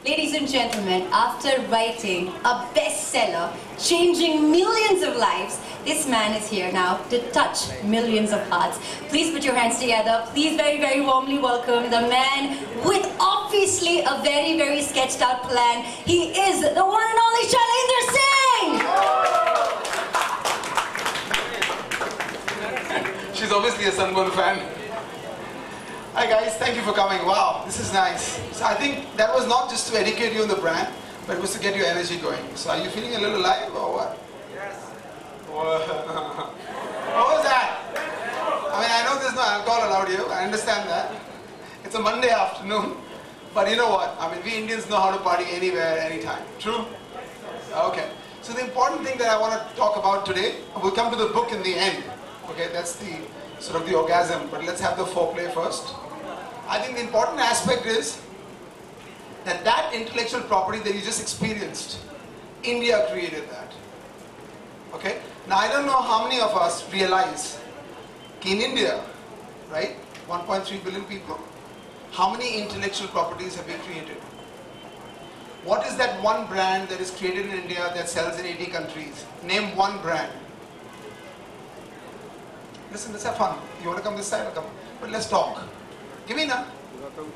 Ladies and gentlemen, after writing a bestseller, changing millions of lives, this man is here now to touch millions of hearts. Please put your hands together. Please very, very warmly welcome the man with obviously a very, very sketched out plan. He is the one and only Shailendra Singh! She's obviously a Sunburn fan. Hi guys, thank you for coming. Wow, this is nice. So I think that was not just to educate you on the brand, but it was to get your energy going. So are you feeling a little alive or what? Yes. What was that? I mean, I know there's no alcohol allowed here. I understand that. It's a Monday afternoon. But you know what? I mean, we Indians know how to party anywhere, anytime. True? Okay. So the important thing that I want to talk about today, we'll come to the book in the end. Okay, that's the sort of the orgasm, but let's have the foreplay first. I think the important aspect is that that intellectual property that you just experienced, India created that. Okay? Now I don't know how many of us realize in India, right, 1.3 billion people, how many intellectual properties have been created? What is that one brand that is created in India that sells in 80 countries? Name one brand. Listen, let's have fun. You want to come this side or come? But let's talk. Give me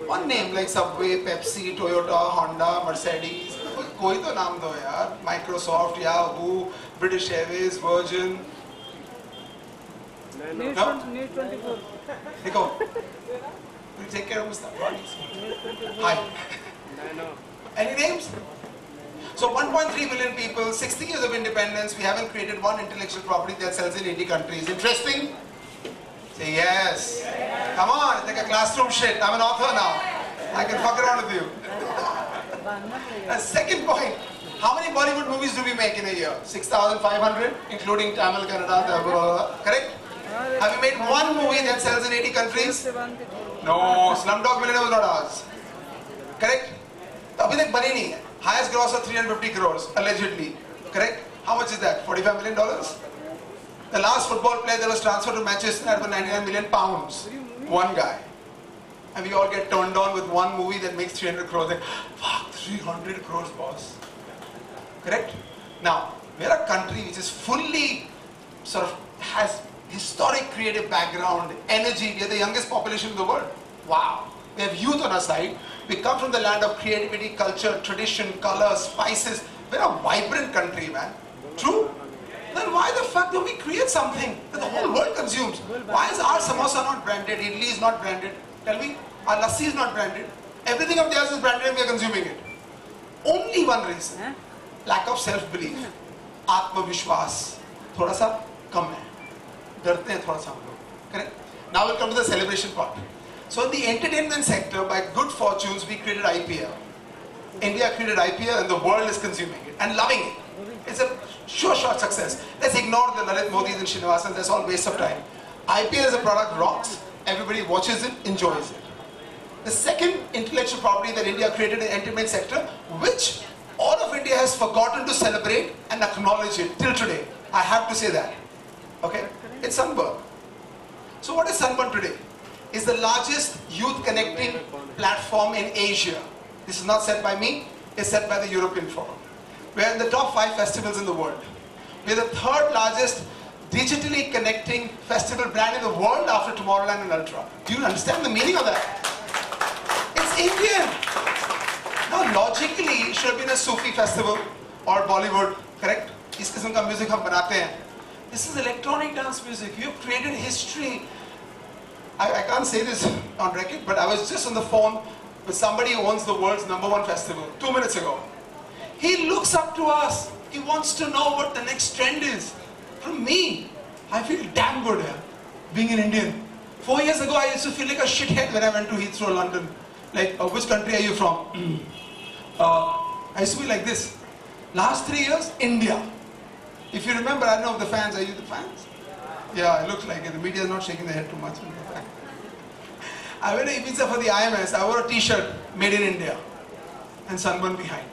one name like Subway, Pepsi, Toyota, Honda, Mercedes. Koi to naam do yaar. Microsoft, Yahoo, British Airways, Virgin. No? Need 24. Nico, will you take care of Mr. Hi. Any names? So 1.3 million people, 60 years of independence, we haven't created one intellectual property that sells in 80 countries. Interesting? Say yes. Come on, it's like a classroom shit. I'm an author now. I can fuck around with you. Second point, how many Bollywood movies do we make in a year? 6,500, including Tamil, Kannada, correct? Have we made one movie that sells in 80 countries? No, Slumdog Millionaire was not ours. Correct? Abhi tak bani nahi hai. Highest gross of 350 crores, allegedly. Correct? How much is that? $45 million? The last football player that was transferred to Manchester had for 99 million pounds. One guy. And we all get turned on with one movie that makes 300 crores. Like, fuck, 300 crores, boss. Correct? Now, we're a country which is fully sort of has historic creative background, energy. We are the youngest population in the world. Wow. We have youth on our side. We come from the land of creativity, culture, tradition, color, spices. We're a vibrant country, man. True? Then why the fuck don't we create something that the whole world consumes? Why is our samosa not branded? Idli is not branded. Tell me. Our lassi is not branded. Everything of theirs is branded and we are consuming it. Only one reason. Lack of self-belief. Atma-vishwas. Thoda sa kam hai. Darte hain thoda sa hum log. Correct? Now we'll come to the celebration part. So in the entertainment sector, by good fortunes, we created IPL. India created IPL and the world is consuming it and loving it. It's a sure shot success. Let's ignore the Lalit Modis and Srinivasans, that's all waste of time. IPL as a product rocks. Everybody watches it, enjoys it. The second intellectual property that India created in the entertainment sector, which all of India has forgotten to celebrate and acknowledge it till today. I have to say that. Okay? It's Sunburn. So what is Sunburn today? Is the largest youth connecting platform in Asia. This is not said by me, it's said by the European Forum. We are in the top 5 festivals in the world. We are the third largest digitally connecting festival brand in the world after Tomorrowland and Ultra. Do you understand the meaning of that? It's Indian. Now logically, it should have been a Sufi festival or Bollywood, correct? Is qisam ka music hum banate hain. This is electronic dance music. You have created history. I can't say this on record, but I was just on the phone with somebody who owns the world's #1 festival 2 minutes ago. He looks up to us. He wants to know what the next trend is. From me, I feel damn good here, being an Indian. 4 years ago, I used to feel like a shithead when I went to Heathrow, London. Like, which country are you from? I used to be like this. Last 3 years, India. If you remember, I don't know if the fans, are you the fans? Yeah, it looks like it. The media is not shaking their head too much. I went to Ibiza for the IMS. I wore a t-shirt made in India and Sunburn behind.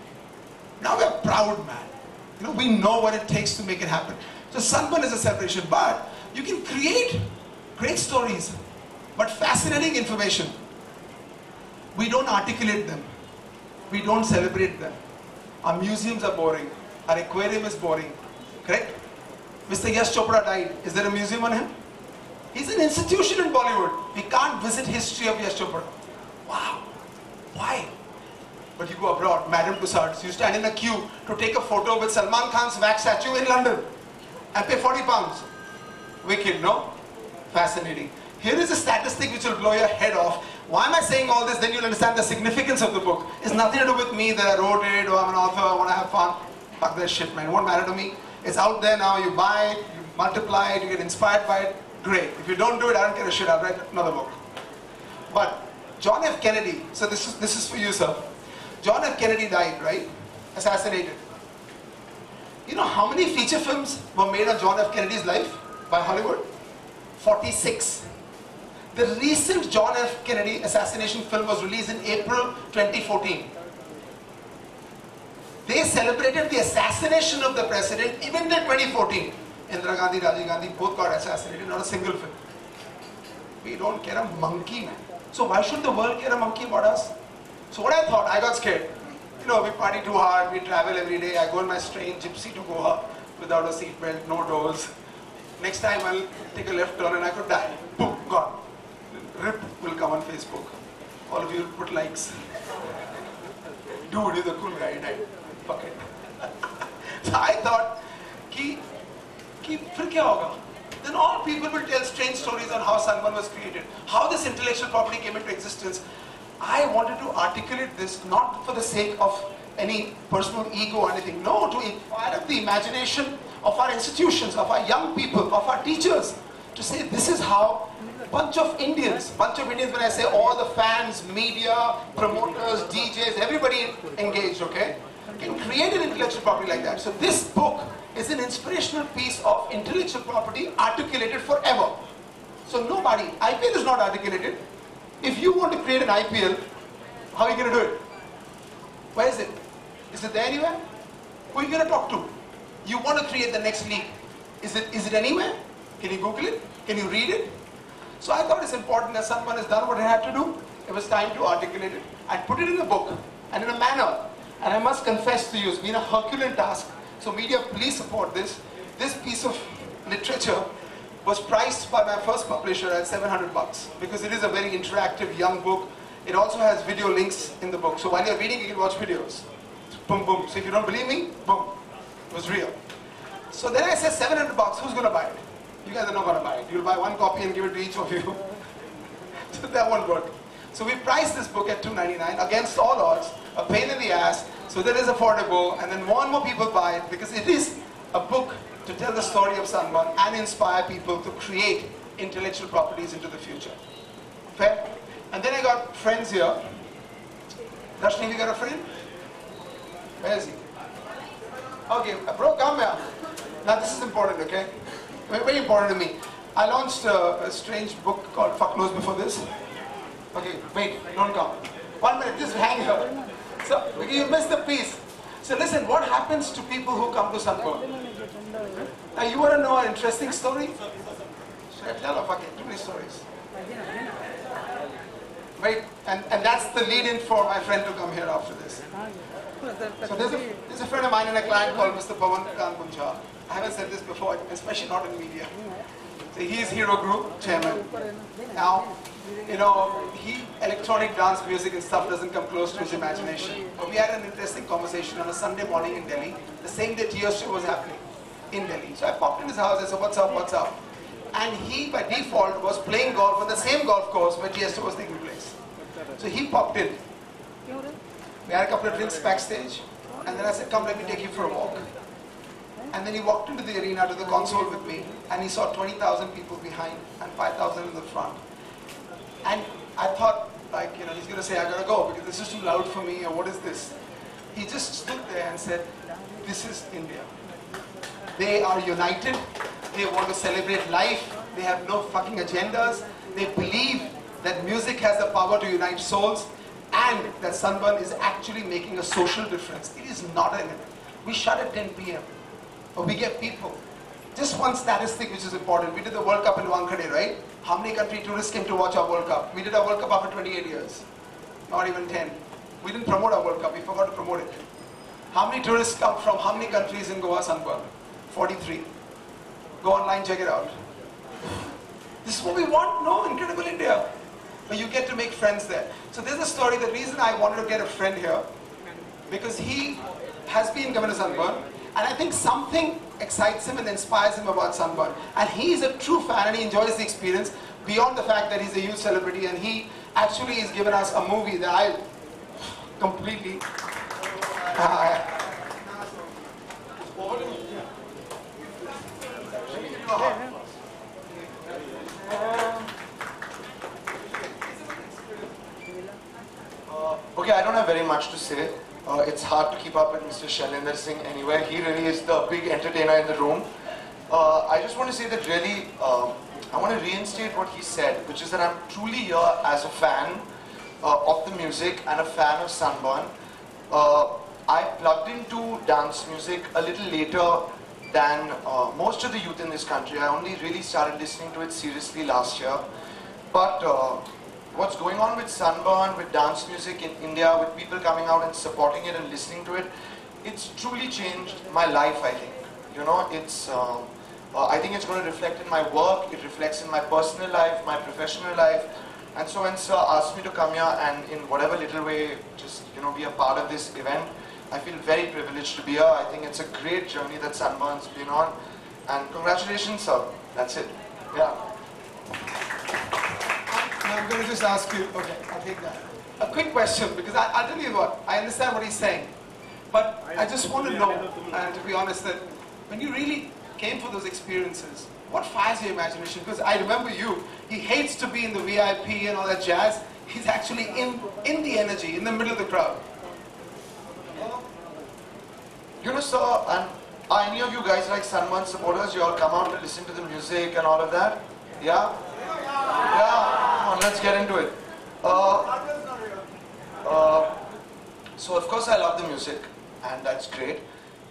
Now we're proud, man. You know, we know what it takes to make it happen. So Sunburn is a celebration, but you can create great stories, but fascinating information. We don't articulate them. We don't celebrate them. Our museums are boring. Our aquarium is boring. Correct? Mr. Yash Chopra died. Is there a museum on him? He's an institution in Bollywood. We can't visit history of Yash Chopra. Wow. Why? But you go abroad, Madame Tussauds, you stand in a queue to take a photo with Salman Khan's wax statue in London and pay 40 pounds. Wicked, no? Fascinating. Here is a statistic which will blow your head off. Why am I saying all this? Then you'll understand the significance of the book. It's nothing to do with me that I wrote it or I'm an author, I want to have fun. Fuck that shit, man. It won't matter to me. It's out there now. You buy it, you multiply it, you get inspired by it. Great. If you don't do it, I don't care a shit. I'll write another book. But John F. Kennedy, so this is for you, sir. John F. Kennedy died, right? Assassinated. You know how many feature films were made on John F. Kennedy's life by Hollywood? 46. The recent John F. Kennedy assassination film was released in April 2014. They celebrated the assassination of the president even in 2014. Indira Gandhi, Rajiv Gandhi both got assassinated, not a single film. We don't care a monkey, man. So why should the world care a monkey about us? So what I thought, I got scared. You know, we party too hard, we travel every day. I go in my strange gypsy to Goa without a seatbelt, no doors. Next time I'll take a left turn and I could die. Boom, gone. Rip will come on Facebook. All of you will put likes. Dude, he's a cool guy, he died. Fuck it. So I thought, फिर क्या होगा? Then all people will tell strange stories on how Sunburn was created, how this intellectual property came into existence. I wanted to articulate this not for the sake of any personal ego or anything. No, to fire up the imagination of our institutions, of our young people, of our teachers, to say this is how bunch of Indians when I say all the fans, media, promoters, DJs, everybody engaged, okay, can create an intellectual property like that. So this book is an inspirational piece of intellectual property articulated forever. So nobody, IPL is not articulated. If you want to create an IPL, how are you going to do it? Where is it? Is it there anywhere? Who are you going to talk to? You want to create the next league. Is it anywhere? Can you Google it? Can you read it? So I thought it's important that someone has done what it had to do. It was time to articulate it. I put it in a book and in a manner. And I must confess to you, it's been a Herculean task. So media, please support this. This piece of literature was priced by my first publisher at $700 because it is a very interactive young book. It also has video links in the book. So while you're reading, you can watch videos. Boom, boom. So if you don't believe me, boom. It was real. So then I said $700, who's going to buy it? You guys are not going to buy it. You'll buy one copy and give it to each of you. So that won't work. So we priced this book at $2.99 against all odds, a pain in the ass, so that it's affordable, and then more and more people buy it because it is a book to tell the story of Sunburn and inspire people to create intellectual properties into the future. Fair? And then I got friends here. Dashni, you got a friend? Where is he? Okay, bro, come here. Now this is important, okay? Very, very important to me. I launched a strange book called Fuck Knows before this. Okay, wait, don't come. 1 minute, just hang here. So, you missed the piece. So listen, what happens to people who come to Sunburn? Now you want to know an interesting story? Should I tell or fuck it? Too many stories. Wait, and that's the lead-in for my friend to come here after this. So there's a friend of mine and a client called Mr. Pawan Kanpunja. I haven't said this before, especially not in media. So he's Hero Group chairman. Now, you know, electronic dance music and stuff doesn't come close to his imagination. But we had an interesting conversation on a Sunday morning in Delhi, the same day TSO was happening in Delhi. So I popped in his house, I said, what's up, what's up? And he, by default, was playing golf on the same golf course where TSO was taking place. So he popped in. We had a couple of drinks backstage, and then I said, come, let me take you for a walk. And then he walked into the arena to the console with me, and he saw 20,000 people behind and 5,000 in the front. And I thought, like, you know, he's going to say, I got to go because this is too loud for me, or what is this? He just stood there and said, this is India. They are united. They want to celebrate life. They have no fucking agendas. They believe that music has the power to unite souls, and that Sunburn is actually making a social difference. It is not an event. We shut at 10 p.m. But we get people. Just one statistic which is important. We did the World Cup in Wankhede, right? How many country tourists came to watch our World Cup? We did our World Cup after 28 years. Not even 10. We didn't promote our World Cup, we forgot to promote it. How many tourists come from how many countries in Goa Sunburn? 43. Go online, check it out. This is what we want, no? Incredible India. But you get to make friends there. So there's a story, the reason I wanted to get a friend here, because he has been Governor Sunburn, and I think something excites him and inspires him about Sunburn. And he is a true fan and he enjoys the experience beyond the fact that he's a huge celebrity, and he actually has given us a movie that I completely... Okay, I don't have very much to say. It's hard to keep up with Mr. Shailendra Singh anywhere. He really is the big entertainer in the room. I just want to say that really, I want to reinstate what he said, which is that I'm truly here as a fan of the music and a fan of Sunburn. I plugged into dance music a little later than most of the youth in this country. I only really started listening to it seriously last year. But what's going on with Sunburn, with dance music in India, with people coming out and supporting it and listening to it, it's truly changed my life, I think. You know, it's, I think it's going to reflect in my work, it reflects in my personal life, my professional life. And so when Sir asked me to come here and in whatever little way, just, you know, be a part of this event, I feel very privileged to be here. I think it's a great journey that Sunburn's been on. And congratulations, sir. That's it. Yeah. I'm going to just ask you, okay, I'll take that. A quick question, because I'll tell you what, I understand what he's saying. But I just want to know, and to be honest, that when you really came for those experiences, what fires your imagination? Because I remember you, he hates to be in the VIP and all that jazz. He's actually in the energy, in the middle of the crowd. You know, sir, and are any of you guys like Sunburn supporters? You all come out to listen to the music and all of that? Yeah? Yeah, come on, let's get into it. So of course I love the music, and that's great.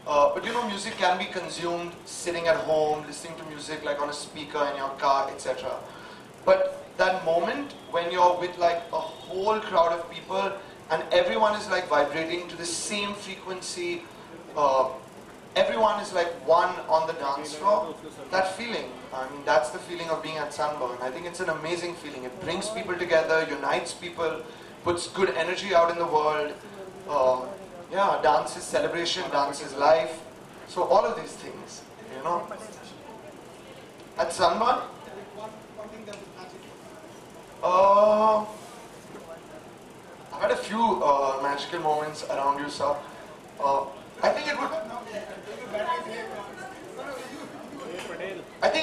But you know, music can be consumed sitting at home, listening to music like on a speaker in your car, etc. But that moment when you're with like a whole crowd of people and everyone is like vibrating to the same frequency, everyone is like one on the dance floor, that feeling, I mean, that's the feeling of being at Sunburn. I think it's an amazing feeling. It brings people together, unites people, puts good energy out in the world. Yeah, dance is celebration, dance is life. So all of these things, you know. At Sunburn, I've had a few magical moments around you, sir. I think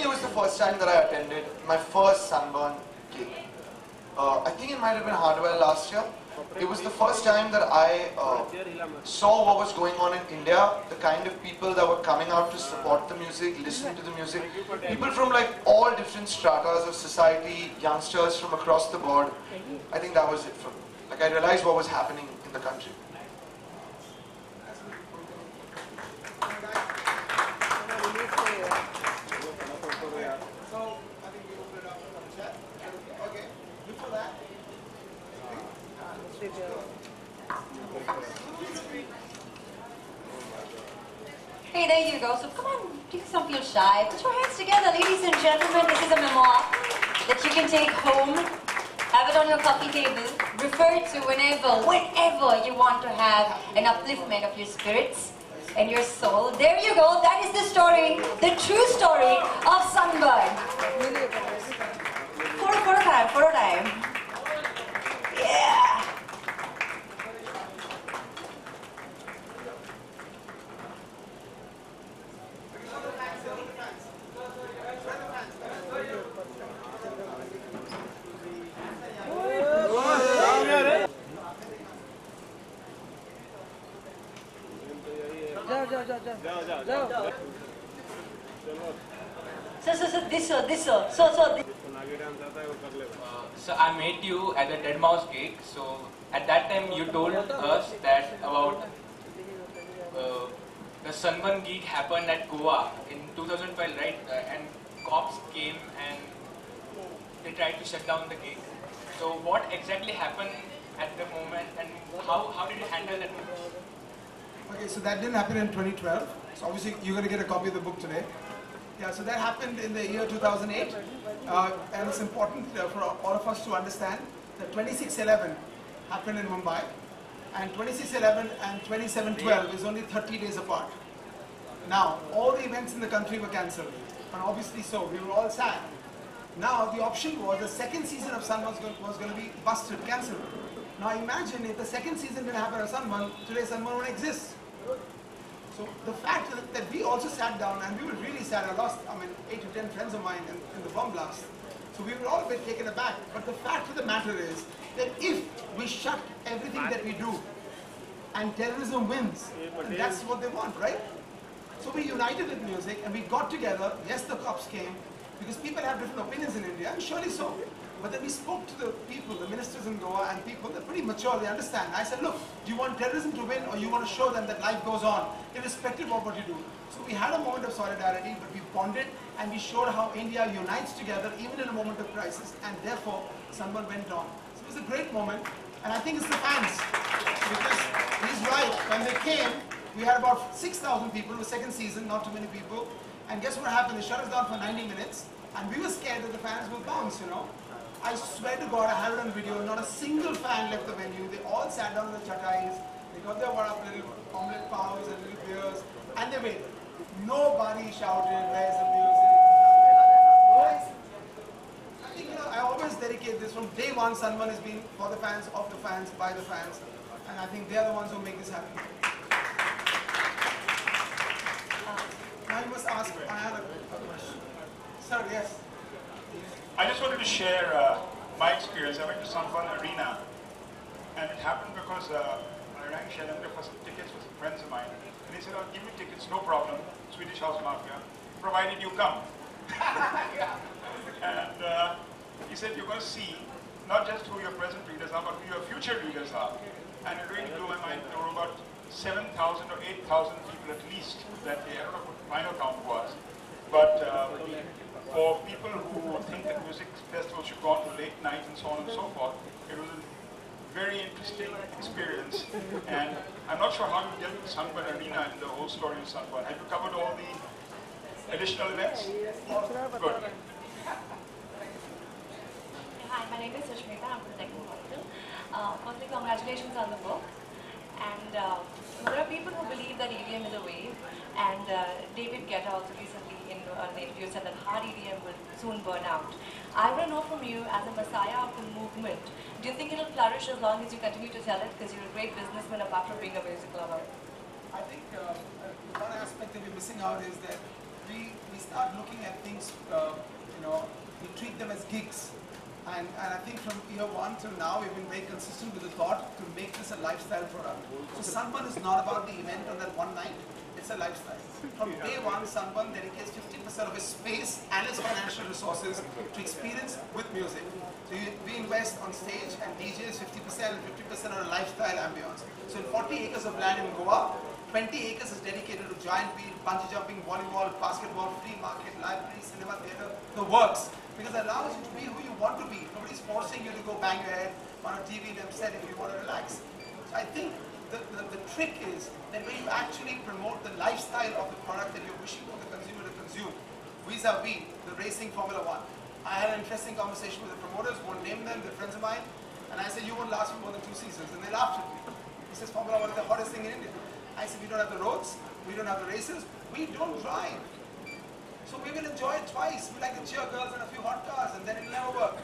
it was the first time that I attended my first Sunburn gig. I think it might have been Hardware last year. It was the first time that I saw what was going on in India, the kind of people that were coming out to support the music, listen to the music. People from like all different stratas of society, youngsters from across the board. I think that was it for me. Like I realized what was happening in the country. Hey, there you go. So come on, please don't feel shy. Put your hands together, ladies and gentlemen. This is a memoir that you can take home, have it on your coffee table, refer to whenever you want to have an upliftment of your spirits and your soul. There you go. That is the story, the true story of Sunburn. Photo time. Yeah. So I met you at the Dead Mouse gig. So at that time you told us that about the Sunburn gig happened at Goa in 2012, right? And cops came and they tried to shut down the gig. So what exactly happened at the moment, and how did you handle that? Okay, so that didn't happen in 2012. So obviously you're going to get a copy of the book today. Yeah, so that happened in the year 2008. And it's important for all of us to understand that 26/11 happened in Mumbai. And 26/11 and 27/12 is only 30 days apart. Now, all the events in the country were cancelled. And obviously so, we were all sad. Now, the option was the second season of Sunburn was going to be busted, cancelled. Now imagine if the second season didn't happen of Sunburn, today Sunburn wouldn't exist. So the fact that we also sat down and we were really sad. I lost, 8 to 10 friends of mine in the bomb blast. So we were all a bit taken aback. But the fact of the matter is that if we shut everything that we do and terrorism wins, then that's what they want, right? So we united with music and we got together. Yes, the cops came because people have different opinions in India, and surely so. But then we spoke to the people, the ministers in Goa, and people, they're pretty mature, they understand. I said, look, do you want terrorism to win, or you want to show them that life goes on, irrespective of what you do? So we had a moment of solidarity, but we bonded, and we showed how India unites together, even in a moment of crisis, and therefore, Sunburn went on. So it was a great moment, and I think it's the fans. Because he's right, when they came, we had about 6,000 people, the second season, not too many people. And guess what happened? They shut us down for 90 minutes, and we were scared that the fans would bounce, you know. I swear to God, I have it on video, not a single fan left the venue. They all sat down on the chatais, they got their little omelette pows and little beers, and they waited. Nobody shouted, where's the music? I think, I always dedicate this from day one. Sunburn has been for the fans, of the fans, by the fans, and I think they're the ones who make this happen. Now you must ask, I had a question. Sir, yes. I just wanted to share my experience. I went to Sunburn Arena, and it happened because I rang Shailendra for some tickets with some friends of mine, and he said, "I'll give you tickets, no problem, Swedish House Mafia, provided you come." And he said, "You're going to see not just who your present readers are, but who your future readers are." And it really blew my mind. There were about 7,000 or 8,000 people at least that day. I don't know what the final count was, but for people who think that music festivals should go on to late night and so on and so forth, it was a very interesting experience. And I'm not sure how you dealt with Sunburn Arena and the whole story of Sunburn. Have you covered all the additional events? Good. Hi, my name is Sushmita. I'm from the Technical Hospital. Firstly, congratulations on the book. And there are people who believe that EDM is a wave. And David Guetta also recently in an interview said that hard EDM will soon burn out. I want to know from you, as a messiah of the movement, do you think it will flourish as long as you continue to sell it? Because you're a great businessman apart from being a music lover. I think one aspect that we're missing out is that we start looking at things, we treat them as gigs. And I think from year one till now, we've been very consistent with the thought to make this a lifestyle product. So Sunburn is not about the event on that one night, it's a lifestyle. From day one, Sunburn dedicates 50% of its space and its financial resources to experience with music. So we invest on stage and DJs 50% and 50% on a lifestyle ambience. So in 40 acres of land in Goa, 20 acres is dedicated to giant wheel, bungee jumping, volleyball, basketball, flea market, library, cinema, theatre, the works. Because it allows you to be who you want to be. Nobody's forcing you to go bang your head on a TV set if you want to relax. So I think the trick is that when you actually promote the lifestyle of the product that you're wishing for the consumer to consume, vis-a-vis the racing Formula One. I had an interesting conversation with the promoters, won't name them, they're friends of mine, and I said, you won't last for more than 2 seasons, and they laughed at me. He says, Formula One is the hottest thing in India. I said, we don't have the roads, we don't have the races, we don't drive. So we will enjoy it twice. We like the cheer girls and a few hot cars, and then it'll never work.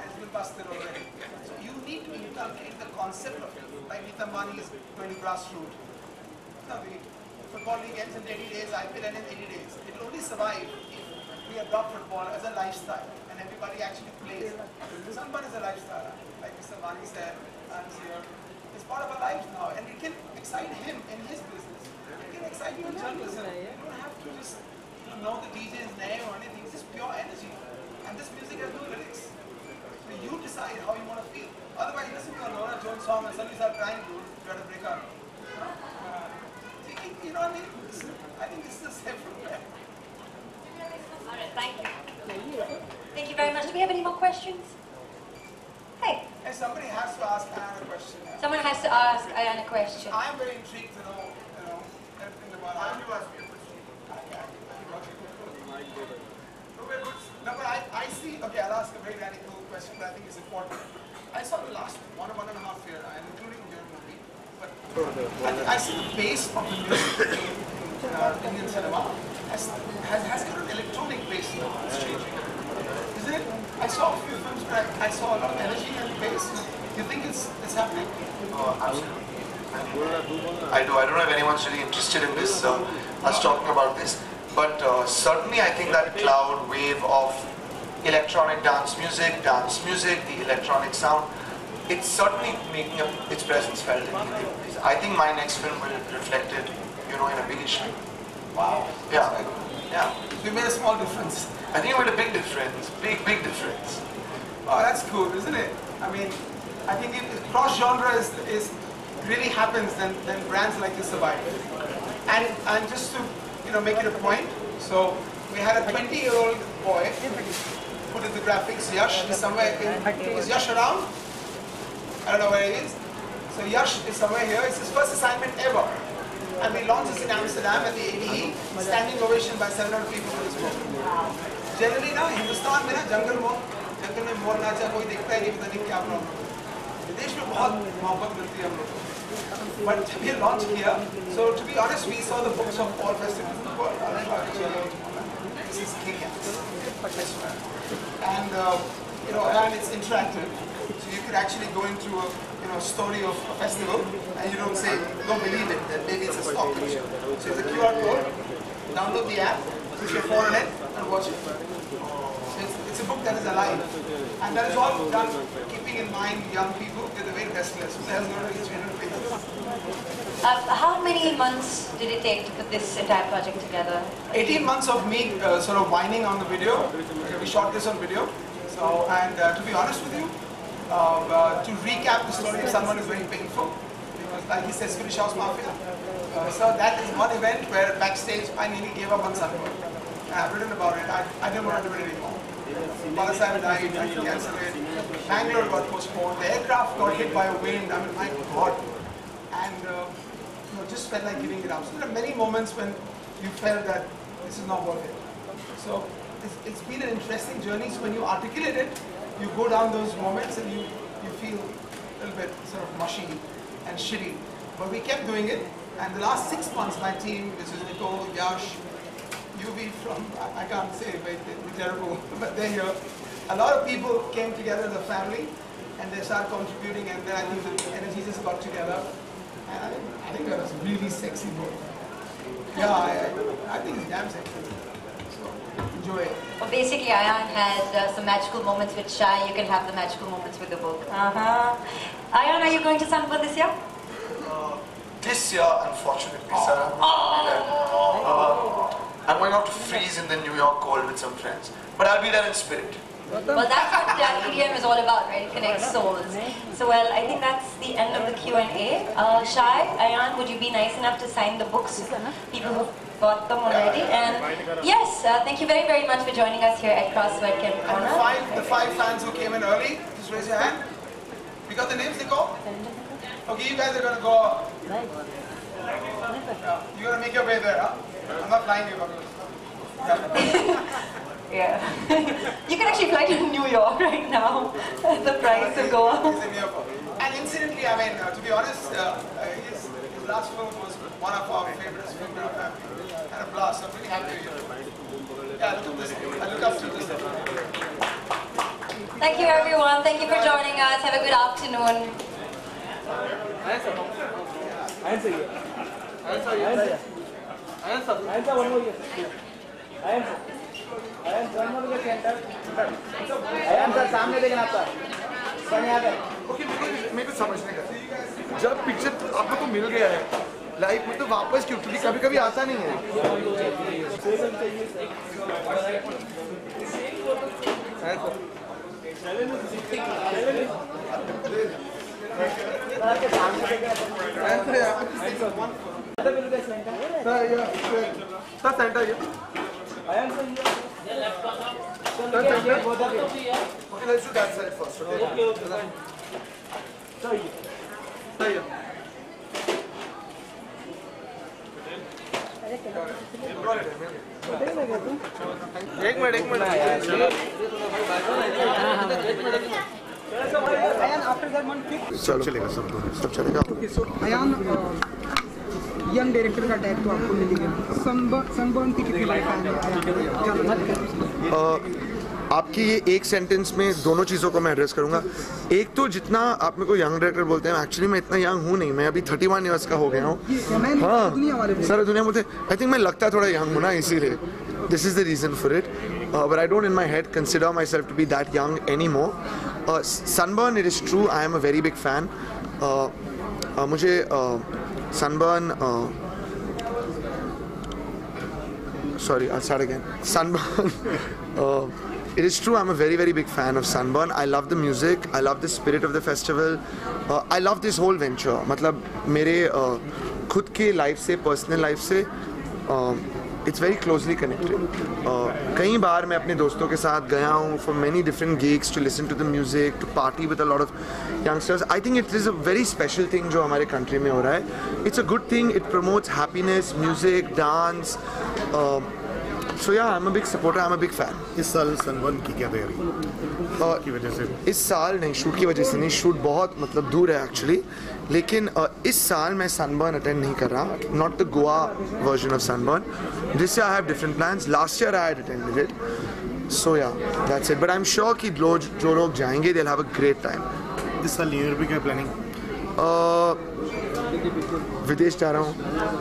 And it's been busted already. So you need to inculcate the concept of it. Like Nita Mani is going to grassroots. No, the football league ends in 80 days, IPL ends in 80 days. It will only survive if we adopt football as a lifestyle and everybody actually plays. Sunburn is a lifestyle, like Mr. Mani said, and here. It's part of our lives now, and it can excite him in his business. It can excite you in journalism. You don't have to just know the DJ's name or anything. It's just pure energy. And this music has no lyrics. So you decide how you want to feel. Otherwise, you listen to a Nora Jones song and suddenly start crying, dude. You have to break up. You know what I mean? I think this is the same from there. Alright, thank you. Thank you very much. Do we have any more questions? Hey. somebody has to ask Ayan a question. Someone has to ask Ayan a question. I am very intrigued to know, everything about Ayan. You ask me a question. No, but I see, okay, I'll ask a very radical question, but I think it's important. I saw the last 1 or 1.5 years, including your movie, but I see the base of the music in Indian cinema has got an electronic base now. It's changing. Isn't it? I saw a few films where I saw a lot of energy in the base. You think it's happening? Absolutely. I do. I don't know if anyone's really interested in this, us talking about this. But certainly I think that cloud wave of electronic dance music, the electronic sound, it's certainly making its presence felt in Hindi movies. I think my next film will reflect it, in a biggish way. Wow. Yeah. Yeah. We made a small difference. I think we made a big difference. Big difference. Oh, that's cool, isn't it? I mean, I think if cross-genre is really happens, then brands like this survive. And just to make it a point. So we had a 20-year-old boy who did the graphics. Yash is somewhere is Yash around? I don't know where he is. So Yash is somewhere here. It's his first assignment ever. And we launched this in Amsterdam at the ADE. Standing ovation by 700 people for this book. Generally now, Hindustan में ना जंगल में मोर नाचा कोई देखता ही नहीं, पता नहीं क्या प्रॉब्लम है. विदेश में बहुत मोहब्बत मिलती है हम लोगों को. But we launched here, so to be honest, we saw the books of all festivals in the world. This is kick-ass. And it's interactive, so you could actually go into a story of a festival, and you don't believe it, that maybe it's a stock picture. So it's a QR code. Download the app, put your phone on it, and watch it. So it's a book that is alive, and that is all done keeping in mind young people. They're the very restless. Who the hell's going to read 300 pages? How many months did it take to put this entire project together? 18 months of me sort of whining on the video. We shot this on video. So, and to be honest with you, to recap the story of Sunburn is very painful. Because like he says, Swedish House Mafia. So that is one event where backstage I nearly gave up on Sunburn. And I've written about it. I didn't want to do it anymore. Palasai died, I cancelled it. Bangalore got postponed. The aircraft got hit by a wind. I mean, my God. And just felt like giving it up. So there are many moments when you felt that this is not worth it. So it's been an interesting journey. So when you articulate it, you go down those moments and you feel a little bit sort of mushy and shitty. But we kept doing it. And the last 6 months, my team, which is Nicole, Yash, UV from, I can't say, but they're terrible, but they're here. A lot of people came together as a family and they started contributing, and then I think the energy just got together. And I think that was a really sexy book. Yeah, I think it's damn sexy. So, enjoy it. Well, basically, Ayan had some magical moments with Shai. You can have the magical moments with the book. Ayan, are you going to Sunburn this year? This year, unfortunately, sir, I'm going out to freeze in the New York cold with some friends. But I'll be there in spirit. Well, that's what EDM is all about, right? It connects souls. So, well, I think that's the end of the Q&A. Shai, Ayan, would you be nice enough to sign the books? People who've got them already. And yes, thank you very, very much for joining us here at Crossword Camp Corner. And the five fans who came in early, just raise your hand. We got the names, Nicole? Okay, you guys are going to go. You're going to make your way there, huh? I'm not flying you, Yeah. You can actually fly to New York right now. The price will go up. And incidentally, I mean, to be honest, his last film was one of our favorites from our family. And a blast. I'm really happy to hear. Yeah, look at this. I look up to this. Thank you, everyone. Thank you for joining us. Have a good afternoon. मेरे को समझने का जब picture आप लोग को मिल गया है लाइफ में तो वापस क्यों, क्योंकि कभी कभी आता नहीं है. Okay, let's do that side first. Okay. एक मिनट चलो चलेगा, सब चलेगा। अयान, यंग डायरेक्टर का टैग तो आपको मिल गया, सनबर्न की कितनी लाइफ है? आपकी ये एक सेंटेंस में दोनों चीज़ों को मैं एड्रेस करूंगा। एक तो जितना आप मेरे को यंग डायरेक्टर बोलते हैं, एक्चुअली मैं इतना यंग हूँ नहीं, मैं अभी 31 ईयर्स का हो गया हूँ। हाँ, सारा दुनिया बोलते आई थिंक मैं लगता थोड़ा यंग हूँ ना, इसीलिए this is the reason for it, but I don't in my head consider myself to be that young any more. Sunburn, it is true, I am a very big fan. मुझे Sunburn, sorry, I'll start again. Sunburn. It is true, I'm a very, very big fan of Sunburn. I love the music, I love the spirit of the festival. I love this whole venture. मतलब मेरे खुद के life से, personal life से, it's very closely connected. कई बार मैं अपने दोस्तों के साथ गया हूँ for many different gigs to listen to the music, to party with a lot of youngsters. I think it is a very special thing जो हमारे country में हो रहा है. It's a good thing. It promotes happiness, music, dance. So yeah, I'm a big supporter. I'm a big fan. इस साल sunburn की क्या तैयारी की वजह से? इस साल नहीं, शूट की वजह से नहीं, शूट बहुत मतलब दूर है एक्चुअली, लेकिन इस साल मैं सनबर्न अटेंड नहीं कर रहा, not the Goa version of Sunburn. This year I have different plans, last year I had attended it, so yeah that's it. But I am sure कि जो लोग जाएंगे they will have a great time. इस साल new year पे क्या planning? विदेश जा रहा हूँ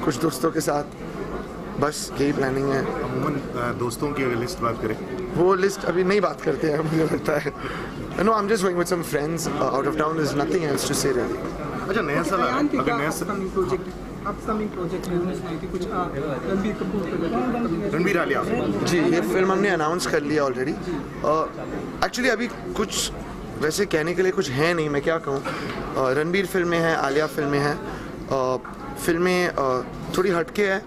कुछ दोस्तों के साथ, बस यही प्लानिंग है. अमूमन दोस्तों की अगर लिस्ट बात करें, वो लिस्ट अभी नहीं बात करते हैं मुझे लगता है. No, I am just going with some friends out of town. There is nothing else to say really. अच्छा, नया साल अगर नया अपकमिंग प्रोजेक्ट है कुछ रणबीर कपूर, रणबीर आलिया जी, ये फिल्म हमने अनाउंस कर लिया ऑलरेडी. एक्चुअली अभी कुछ वैसे कहने के लिए कुछ है नहीं, मैं क्या कहूँ. रणबीर फिल्में हैं, आलिया फिल्में हैं. फिल्में थोड़ी हटके है.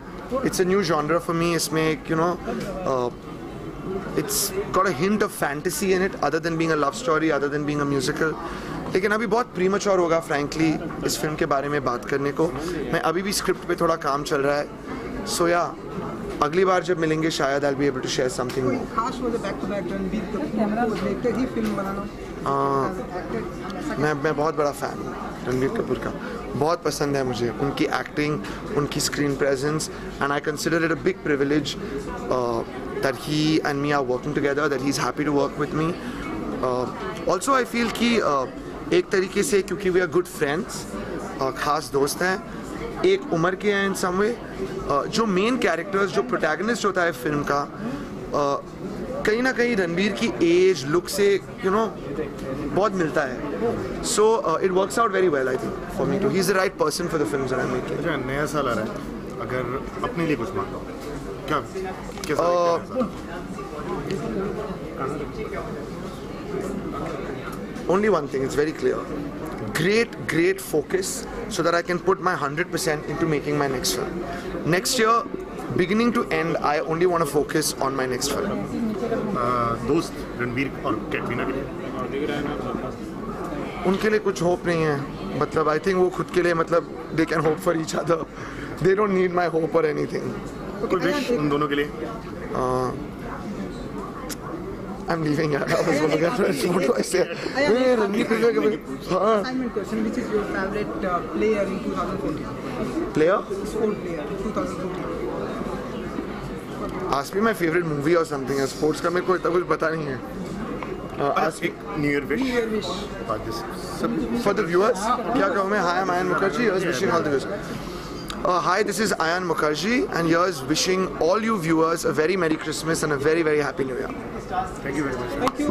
It's a new genre for me. इसमें एक it's got a hint of fantasy in it, other than being a love story, other than being a musical. लेकिन अभी बहुत प्रीमेच्योर होगा frankly इस फिल्म के बारे में बात करने को. मैं अभी भी स्क्रिप्ट पे थोड़ा काम चल रहा है. So yeah, अगली बार जब मिलेंगे शायद I'll be able to share something more. खास वजह back to back Ranbir Kapoor को देखते ही फिल्म बनाना. मैं बहुत बड़ा फ़ैन हूँ रणबीर कपूर का. बहुत पसंद है मुझे उनकी एक्टिंग, उनकी screen presence, and I consider it a big privilege that he and me are working together, that he is happy to work with me. Also I feel कि एक तरीके से क्योंकि वी आर गुड फ्रेंड्स, ख़ास दोस्त हैं, एक उम्र के हैं इन सम वे. जो मेन कैरेक्टर्स, जो प्रोटैगनिस्ट होता है फिल्म का, कहीं ना कहीं रणबीर की एज, लुक से बहुत मिलता है. So it works out very well I think for me too. He is the right person for the films that I am making. अच्छा, नया साल आ रहा है, अगर अपने लिए कुछ मांगो क्या only one thing, it's very clear. Great focus so that I can put my 100% into making my next film. Next year, beginning to end, I only want to focus on my next film. दोस्त रणबीर और कैटरीना के लिए उनके लिए कुछ hope नहीं है. मतलब आई थिंक वो खुद के लिए, मतलब they can hope for each other. They don't need my hope और एनीथिंग. कोई विश उन दोनों के लिए? I'm leaving. I was going to get ready. What do I say? Assignment question: which is your favorite player in 2014? Player? Sport player 2014. Ask me my favorite movie or something. Sports का मेरे को इतना कुछ पता नहीं है. Ask me. New year wish. New Year wish. For the viewers, क्या कहूँ मैं? Hi, I'm Ayan Mukherjee. Here's wishing all the viewers. Hi, this is Ayan Mukherjee, and here's wishing all you viewers a very Merry Christmas and a very, very Happy New Year. Thank you very much. Thank you.